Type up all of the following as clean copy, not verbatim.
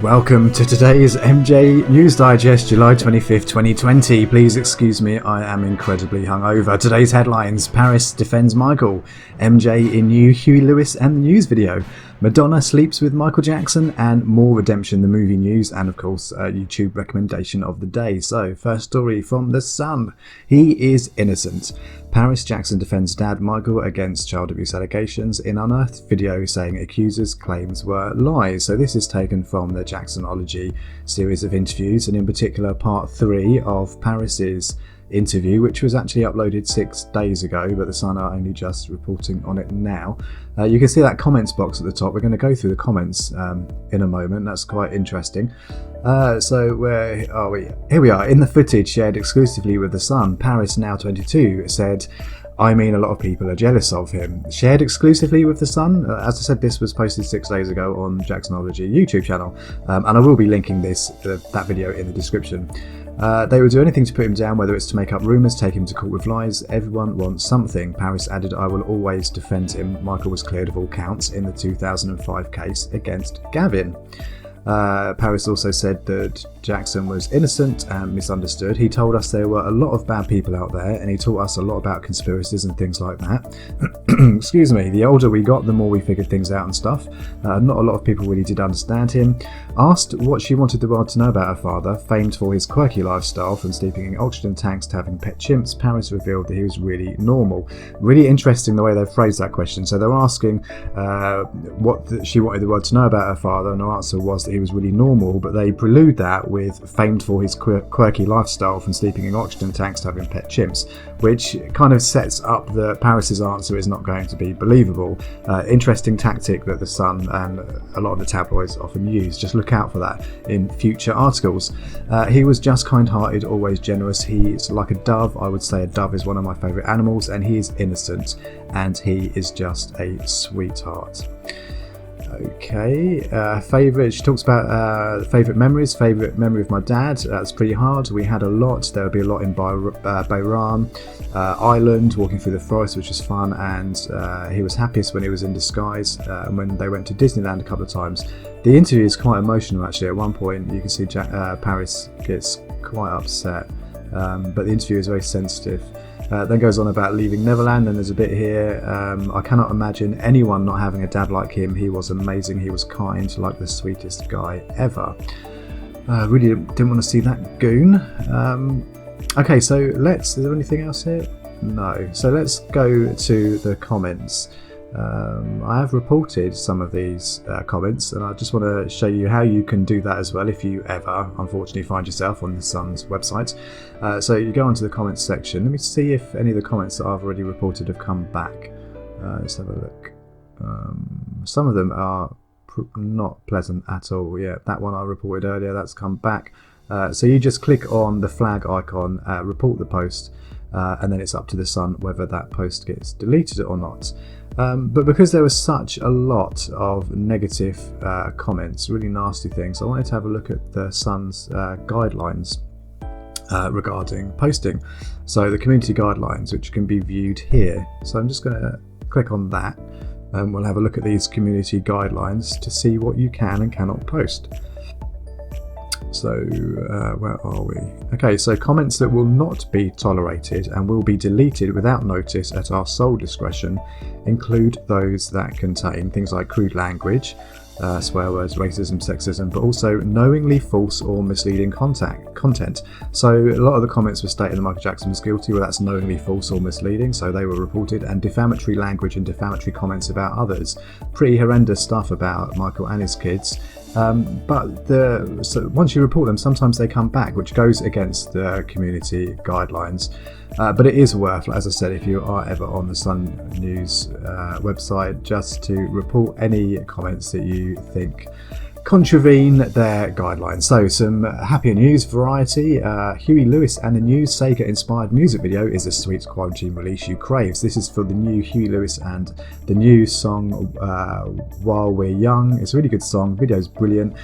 Welcome to today's MJ News Digest, July 25th, 2020. Please excuse me, I am incredibly hungover. Today's headlines: Paris defends Michael, MJ in new Huey Lewis and the News video, Madonna sleeps with Michael Jackson, and more Redemption the movie news, and of course a YouTube recommendation of the day. So first story from The Sun: he is innocent. Paris Jackson defends dad Michael against child abuse allegations in unearthed video saying accusers' claims were lies. So this is taken from the Jacksonology series of interviews, and in particular part 3 of Paris's interview, which was actually uploaded 6 days ago, but the Sun are only just reporting on it now. You can see that comments box at the top. We're going to go through the comments in a moment. That's quite interesting. So where are we? Here we are. In the footage shared exclusively with the Sun, Paris, now 22, said, "I mean, a lot of people are jealous of him." Shared exclusively with the Sun. As I said, this was posted 6 days ago on Jacksonology YouTube channel, and I will be linking that video in the description. They would do anything to put him down, whether it's to make up rumours, take him to court with lies. Everyone wants something. Paris added, "I will always defend him." Michael was cleared of all counts in the 2005 case against Gavin. Paris also said that Jackson was innocent and misunderstood. "He told us there were a lot of bad people out there, and he taught us a lot about conspiracies and things like that." Excuse me. "The older we got, the more we figured things out and stuff. Not a lot of people really did understand him." Asked what she wanted the world to know about her father, famed for his quirky lifestyle from sleeping in oxygen tanks to having pet chimps, Paris revealed that he was really normal. Really interesting the way they phrased that question. So they're asking she wanted the world to know about her father, and her answer was that he was really normal, but they prelude that with famed for his quirky lifestyle from sleeping in oxygen tanks to having pet chimps, which kind of sets up that Paris's answer is not going to be believable. Interesting tactic that the Sun and a lot of the tabloids often use. Just look out for that in future articles. "He was just kind-hearted, always generous. He's like a dove. I would say a dove is one of my favourite animals, and he is innocent, and he is just a sweetheart." Okay, she talks about favourite memories. Favourite memory of my dad. That's pretty hard. We had a lot. There would be a lot in Bayram Island, walking through the forest, which was fun, and he was happiest when he was in disguise, and when they went to Disneyland a couple of times. The interview is quite emotional actually. At one point you can see Paris gets quite upset, but the interview is very sensitive. Then goes on about leaving Neverland, and there's a bit here. "I cannot imagine anyone not having a dad like him. He was amazing. He was kind, like the sweetest guy ever." Really didn't want to see that goon. Okay, so is there anything else here? No. So let's go to the comments. I have reported some of these comments, and I just want to show you how you can do that as well if you ever unfortunately find yourself on the Sun's website. So you go onto the comments section. Let me see if any of the comments that I've already reported have come back. Let's have a look. Some of them are not pleasant at all. Yeah, that one I reported earlier, that's come back. So you just click on the flag icon, report the post, and then it's up to the Sun whether that post gets deleted or not. But because there was such a lot of negative comments, really nasty things, I wanted to have a look at the Sun's guidelines regarding posting. So the community guidelines, which can be viewed here. So I'm just going to click on that, and we'll have a look at these community guidelines to see what you can and cannot post. So where are we? Okay, so comments that will not be tolerated and will be deleted without notice at our sole discretion include those that contain things like crude language, swear words, racism, sexism, but also knowingly false or misleading content. So a lot of the comments were stating that Michael Jackson was guilty. Well, that's knowingly false or misleading, so they were reported. And defamatory language and defamatory comments about others. Pretty horrendous stuff about Michael and his kids. So once you report them, sometimes they come back, which goes against the community guidelines. But it is worth, as I said, if you are ever on the Sun News website, just to report any comments that you think contravene their guidelines. So some happier news, variety. Huey Lewis and the News Sega inspired music video is a sweet quarantine release you craves. This is for the new Huey Lewis and the News song While We're Young. It's a really good song, video's brilliant.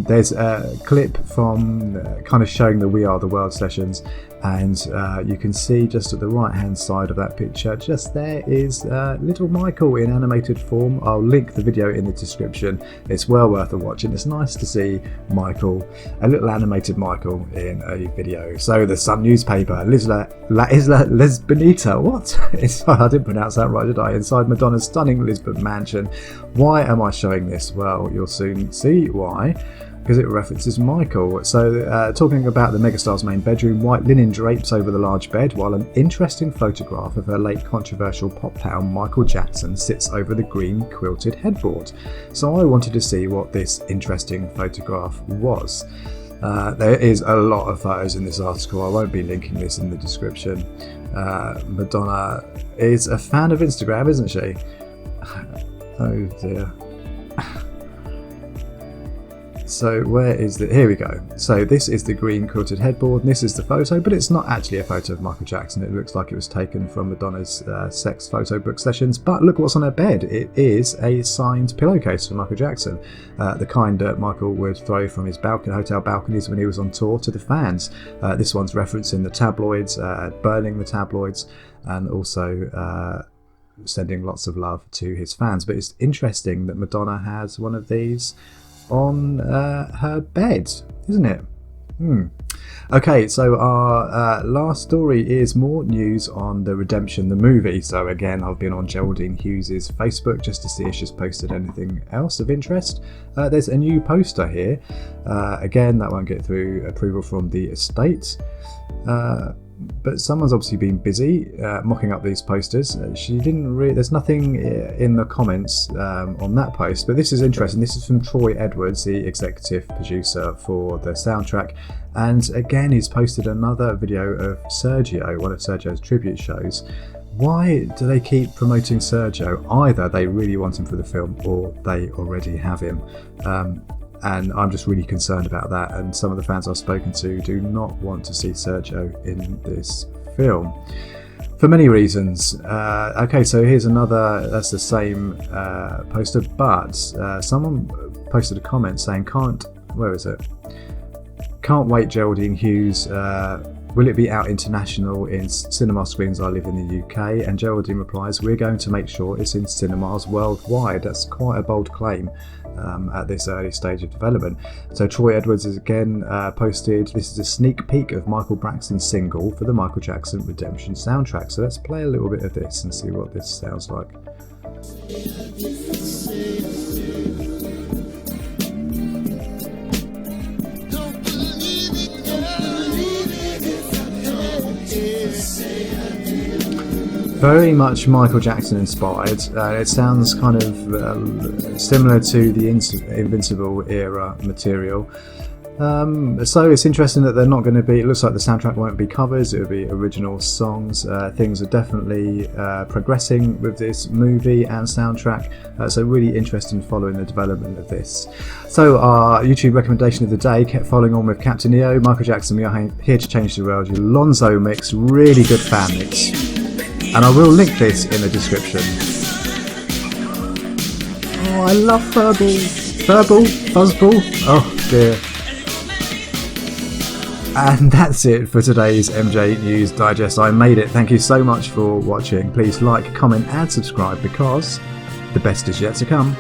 There's a clip from kind of showing the We Are the World sessions, and you can see just at the right hand side of that picture, just there is little Michael in animated form. I'll link the video in the description. It's well worth a watch, and it's nice to see Michael, a little animated Michael, in a video. So the Sun newspaper, La Isla Lisbonita, what? I didn't pronounce that right, did I? Inside Madonna's stunning Lisbon mansion. Why am I showing this? Well, you'll soon see why, because it references Michael. So talking about the megastar's main bedroom, white linen drapes over the large bed, while an interesting photograph of her late controversial pop pal Michael Jackson sits over the green quilted headboard. So I wanted to see what this interesting photograph was. There is a lot of photos in this article. I won't be linking this in the description. Madonna is a fan of Instagram, isn't she? Oh dear. So where is the... Here we go. So this is the green quilted headboard, and this is the photo, but it's not actually a photo of Michael Jackson. It looks like it was taken from Madonna's sex photo book sessions. But look what's on her bed. It is a signed pillowcase for Michael Jackson, the kind that Michael would throw from his hotel balconies when he was on tour to the fans. This one's referencing the tabloids, burning the tabloids, and also sending lots of love to his fans. But it's interesting that Madonna has one of these on her bed, isn't it? Okay, so our last story is more news on The Redemption, the movie. So again, I've been on Geraldine Hughes' Facebook just to see if she's posted anything else of interest. There's a new poster here. Again, that won't get through approval from the estate. But someone's obviously been busy mocking up these posters. She didn't really... There's nothing in the comments on that post, but this is interesting. This is from Troy Edwards, the executive producer for the soundtrack. And again, he's posted another video of Sergio, one of Sergio's tribute shows. Why do they keep promoting Sergio? Either they really want him for the film, or they already have him. And I'm just really concerned about that, and some of the fans I've spoken to do not want to see Sergio in this film for many reasons. Okay, so here's another, that's the same poster, but someone posted a comment saying, where is it? Can't wait, Geraldine Hughes. Will it be out international in cinema screens? I live in the UK. And Geraldine replies, we're going to make sure it's in cinemas worldwide. That's quite a bold claim at this early stage of development. So Troy Edwards has again posted, this is a sneak peek of Michael Braxton's single for the Michael Jackson Redemption soundtrack. So let's play a little bit of this and see what this sounds like. Very much Michael Jackson inspired. It sounds kind of similar to the Invincible era material. So it's interesting that they're not going to be... It looks like the soundtrack won't be covers, it will be original songs. Things are definitely progressing with this movie and soundtrack. So really interested in following the development of this. So our YouTube recommendation of the day, kept following on with Captain EO, Michael Jackson, We Are Here to Change the World, your Lonzo mix, really good fan mix. And I will link this in the description. Oh, I love Furball. Fuzzball. Oh dear. And that's it for today's MJ News Digest. I made it. Thank you so much for watching. Please like, comment and subscribe, because the best is yet to come.